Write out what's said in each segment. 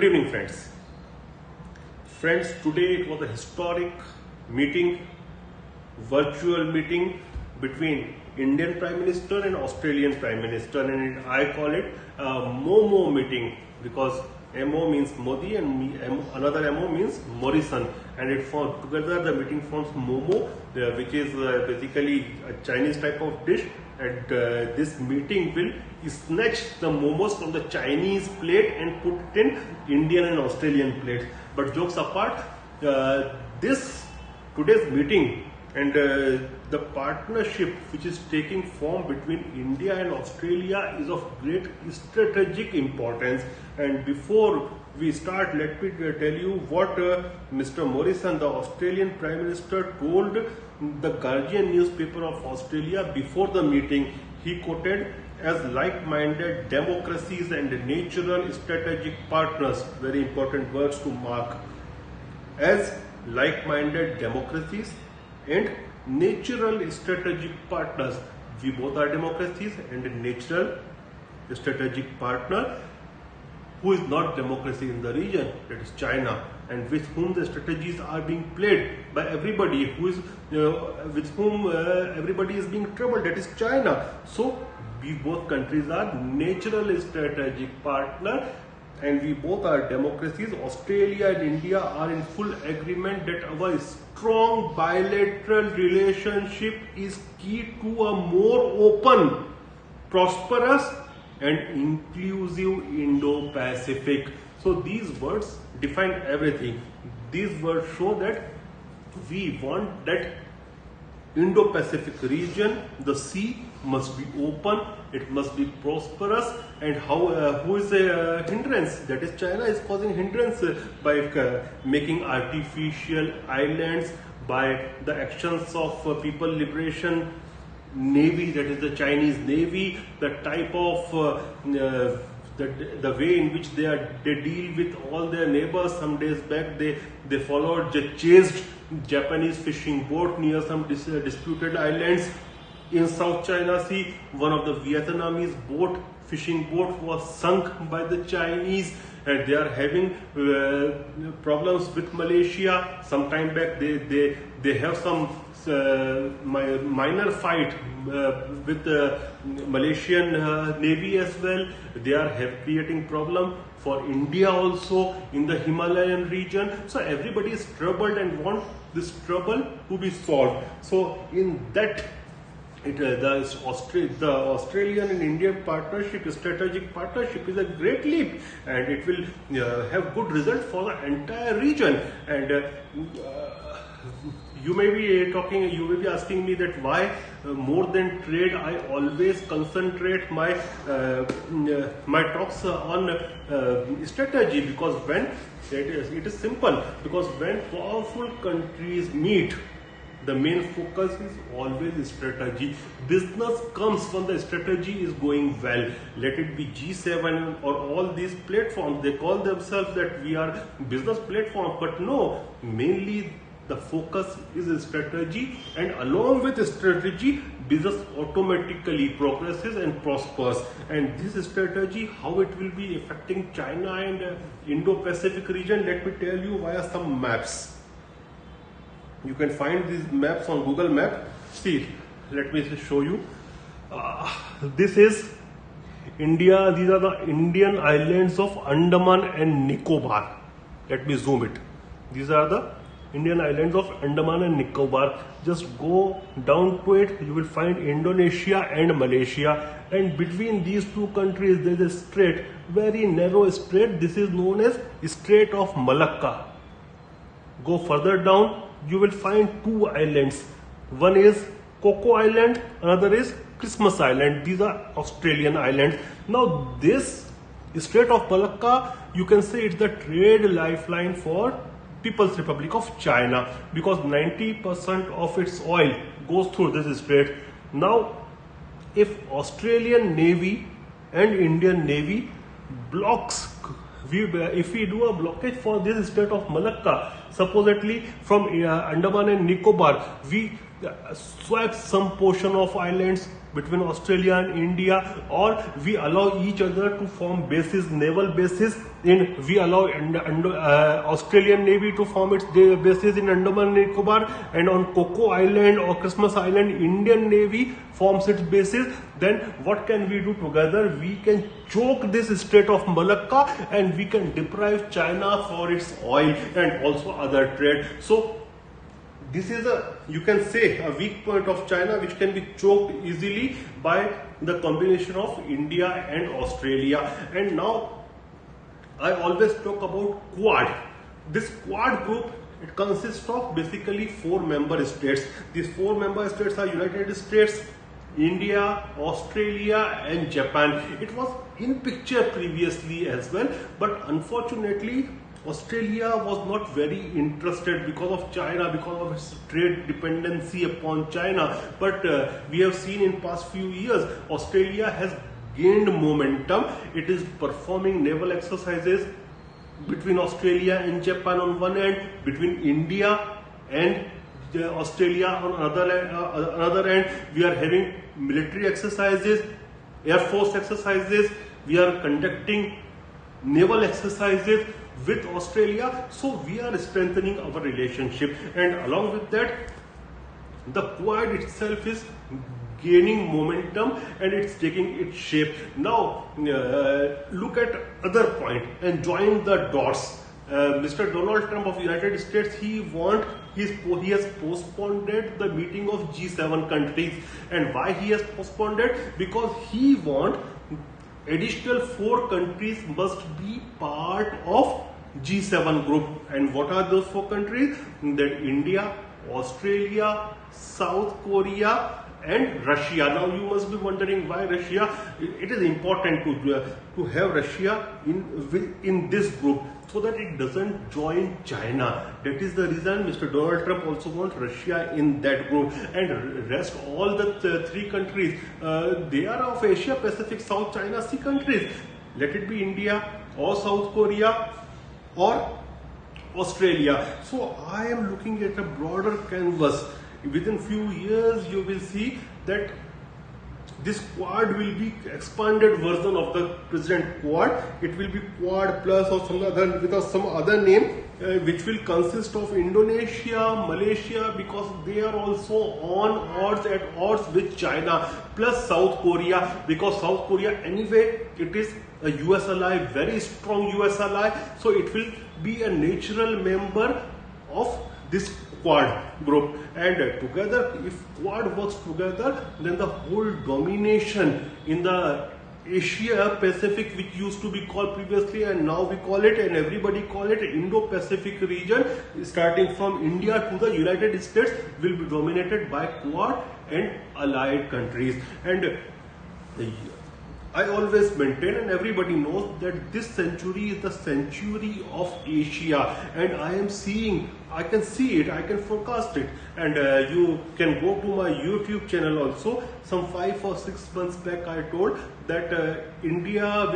Good evening, friends. Friends, today it was a historic meeting, virtual meeting between Indian Prime Minister and Australian Prime Minister, and I call it a MOMO meeting because MO means Modi and another MO means Morrison, and it forms together the meeting forms MOMO, which is basically a Chinese type of dish. And this meeting will snatch the momos from the Chinese plate and put it in Indian and Australian plates. But jokes apart, today's meeting and the partnership which is taking form between India and Australia is of great strategic importance. And before we start, let me tell you what Mr. Morrison, the Australian Prime Minister, told the Guardian newspaper of Australia before the meeting. He quoted as like-minded democracies and natural strategic partners, very important words to mark, as like-minded democracies and natural strategic partners. We both are democracies and a natural strategic partner who is not democracy in the region, that is China, and with whom the strategies are being played by everybody, with whom everybody is being troubled, that is China. So we both countries are natural strategic partner, and we both are democracies. Australia and India are in full agreement that our strong bilateral relationship is key to a more open, prosperous and inclusive Indo-Pacific. So these words define everything. These words show that we want that Indo-Pacific region, the sea must be open, it must be prosperous, and who is a hindrance? That is China is causing hindrance by making artificial islands, by the actions of People Liberation Navy, that is the Chinese Navy, the type of the way in which they deal with all their neighbors. Some days back they chased Japanese fishing boat near some disputed islands in South China Sea. One of the Vietnamese fishing boat was sunk by the Chinese, and they are having problems with Malaysia. Some time back they have some minor fight with the Malaysian Navy as well. They are creating problem for India also in the Himalayan region. So everybody is troubled and want this trouble to be solved. So in that, the Australian and Indian strategic partnership is a great leap, and it will have good result for the entire region. And you may be asking me that why more than trade I always concentrate my talks on strategy, because when it is simple, because when powerful countries meet, the main focus is always strategy. Business comes when the strategy is going well. Let it be G7 or all these platforms. They call themselves that we are business platform, but no, mainly the focus is strategy, and along with strategy, business automatically progresses and prospers. And this strategy, how it will be affecting China and Indo-Pacific region, let me tell you via some maps. You can find these maps on Google Map. See, let me show you. This is India. These are the Indian islands of Andaman and Nicobar. Let me zoom it. These are the Indian islands of Andaman and Nicobar. Just go down to it, you will find Indonesia and Malaysia, and between these two countries there is a strait, very narrow strait. This is known as Strait of Malacca. Go further down, you will find two islands. One is Coco Island, another is Christmas Island. These are Australian islands. Now this Strait of Malacca, you can say it's the trade lifeline for People's Republic of China, because 90% of its oil goes through this strait. Now if Australian Navy and Indian Navy if we do a blockage for this Strait of Malacca, supposedly from Andaman and Nicobar, we swap some portion of islands between Australia and India, or we allow each other to form bases, naval bases we allow Australian Navy to form its bases in Andaman and Nicobar, and on Coco Island or Christmas Island, Indian Navy forms its bases. Then what can we do together? We can choke this Strait of Malacca and we can deprive China for its oil and also other trade. So this is you can say a weak point of China which can be choked easily by the combination of India and Australia. And now I always talk about Quad. This Quad group, it consists of basically 4 member states. These 4 member states are United States, India, Australia and Japan. It was in picture previously as well, but unfortunately Australia was not very interested because of China, because of its trade dependency upon China. But we have seen in past few years, Australia has gained momentum. It is performing naval exercises between Australia and Japan on one end, between India and Australia on another end. We are having military exercises, air force exercises. We are conducting naval exercises with Australia. So we are strengthening our relationship, and along with that, the Quad itself is gaining momentum and it's taking its shape. Now look at other point and join the dots. Mr. Donald Trump of the United States, he has postponed the meeting of G7 countries. And why he has postponed it? Because he wants additional 4 countries must be part of G7 group. And what are those 4 countries? That India, Australia, South Korea and Russia. Now you must be wondering why Russia. It is important to have Russia in this group so that it doesn't join China. That is the reason Mr. Donald Trump also wants Russia in that group. And rest all the 3 countries, they are of Asia Pacific South China Sea countries. Let it be India or South Korea or Australia. So I am looking at a broader canvas. Within few years you will see that this Quad will be expanded version of the present Quad. It will be Quad plus or some other name, which will consist of Indonesia, Malaysia, because they are also at odds with China, plus South Korea, because South Korea anyway it is a US ally, very strong US ally. So it will be a natural member of this Quad group. And together, if Quad works together, then the whole domination in the Asia Pacific, which used to be called previously and now we call it, and everybody call it, Indo-Pacific region, starting from India to the United States, will be dominated by Quad and allied countries. And I always maintain, and everybody knows, that this century is the century of Asia, and I can see it, I can forecast it. And you can go to my YouTube channel also. Some 5 or 6 months back I told that India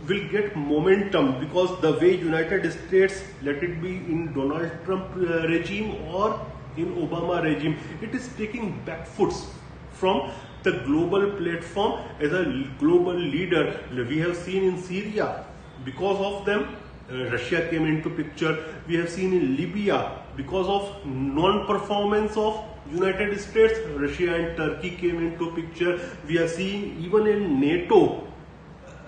will get momentum, because the way United States, let it be in Donald Trump regime or in Obama regime, it is taking back foots from the global platform as a global leader. We have seen in Syria, because of them Russia came into picture. We have seen in Libya, because of non-performance of United States, Russia and Turkey came into picture. We are seeing even in NATO,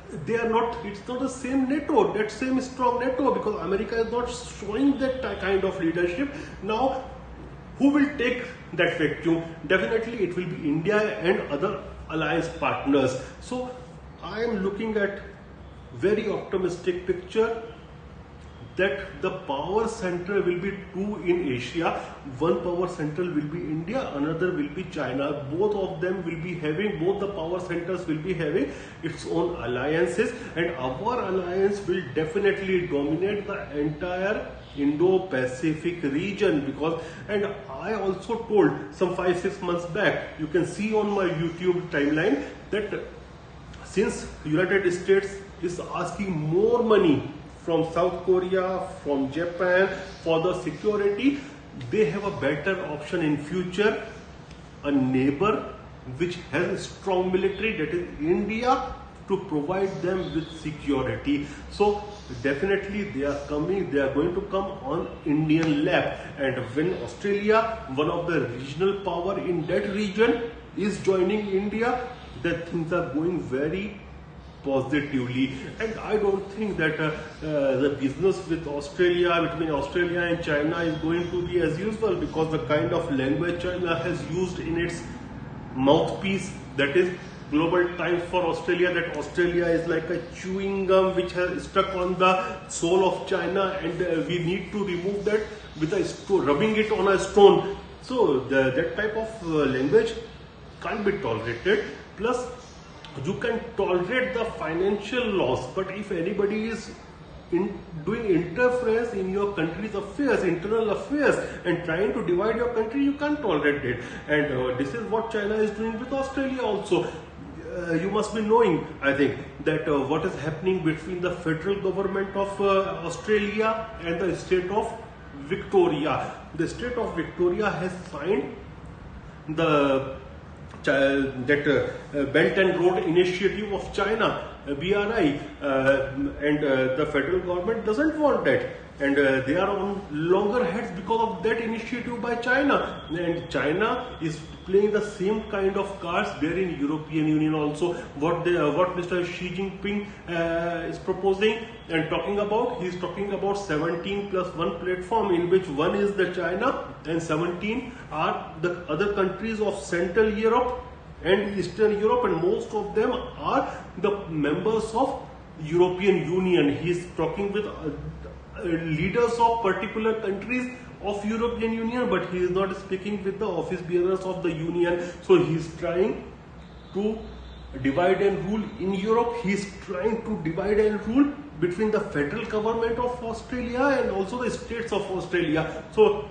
it's not the same NATO, that same strong NATO, because America is not showing that kind of leadership. Now who will take that vacuum? Definitely it will be India and other alliance partners. So I am looking at very optimistic picture that the power center will be 2 in Asia. One power center will be India, another will be China. Both of them will be having, both the power centers will be having its own alliances, and our alliance will definitely dominate the entire Indo-Pacific region. Because, and I also told some 5-6 months back, you can see on my YouTube timeline, that since United States is asking more money from South Korea, from Japan for the security, they have a better option in future, a neighbor which has a strong military, that is India, to provide them with security. So definitely they are going to come on Indian lap. And when Australia, one of the regional power in that region, is joining India, that things are going very positively. And I don't think that the business with Australia, between Australia and China, is going to be as usual, because the kind of language China has used in its mouthpiece, that is global times for Australia, that Australia is like a chewing gum which has stuck on the soul of China, and we need to remove that with a stone, rubbing it on a stone. So that type of language can't be tolerated. Plus, you can tolerate the financial loss, but if anybody is doing interference in your country's affairs, internal affairs, and trying to divide your country, you can't tolerate it. And this is what China is doing with Australia also. You must be knowing, I think, that what is happening between the federal government of Australia and the state of Victoria. The state of Victoria has signed the Belt and Road Initiative of China, BRI, and the federal government doesn't want that, and they are on longer heads because of that initiative by China. And China is playing the same kind of cards there in European Union also. What Mr. Xi Jinping is proposing and talking about, he is talking about 17+1 platform, in which one is the China and 17 are the other countries of Central Europe and Eastern Europe, and most of them are the members of European Union. He is talking with leaders of particular countries of European Union, but he is not speaking with the office bearers of the Union. So he is trying to divide and rule in Europe. He is trying to divide and rule between the federal government of Australia and also the states of Australia. So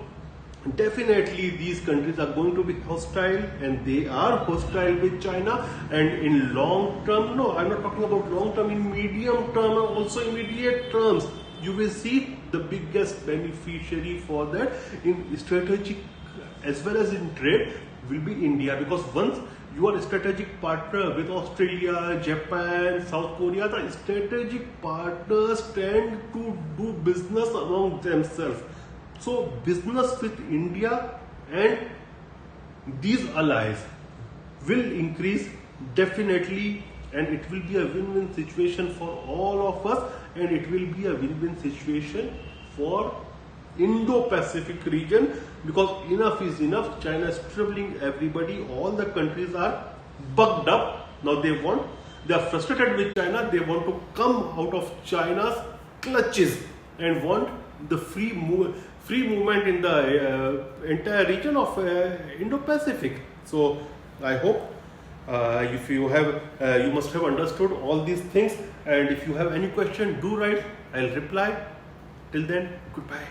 definitely these countries are going to be hostile, and they are hostile with China. And in long term, no, I'm not talking about long term, in medium term and also immediate terms, you will see the biggest beneficiary for that in strategic as well as in trade will be India. Because once you are a strategic partner with Australia, Japan, South Korea, the strategic partners tend to do business among themselves. So business with India and these allies will increase definitely, and it will be a win-win situation for all of us, and it will be a win-win situation for Indo-Pacific region, because enough is enough. China is troubling everybody. All the countries are bugged up. Now they are frustrated with China. They want to come out of China's clutches and want the free movement in the entire region of Indo-Pacific. So I hope if you have, you must have understood all these things, and if you have any question, do write. I'll reply. Till then, goodbye.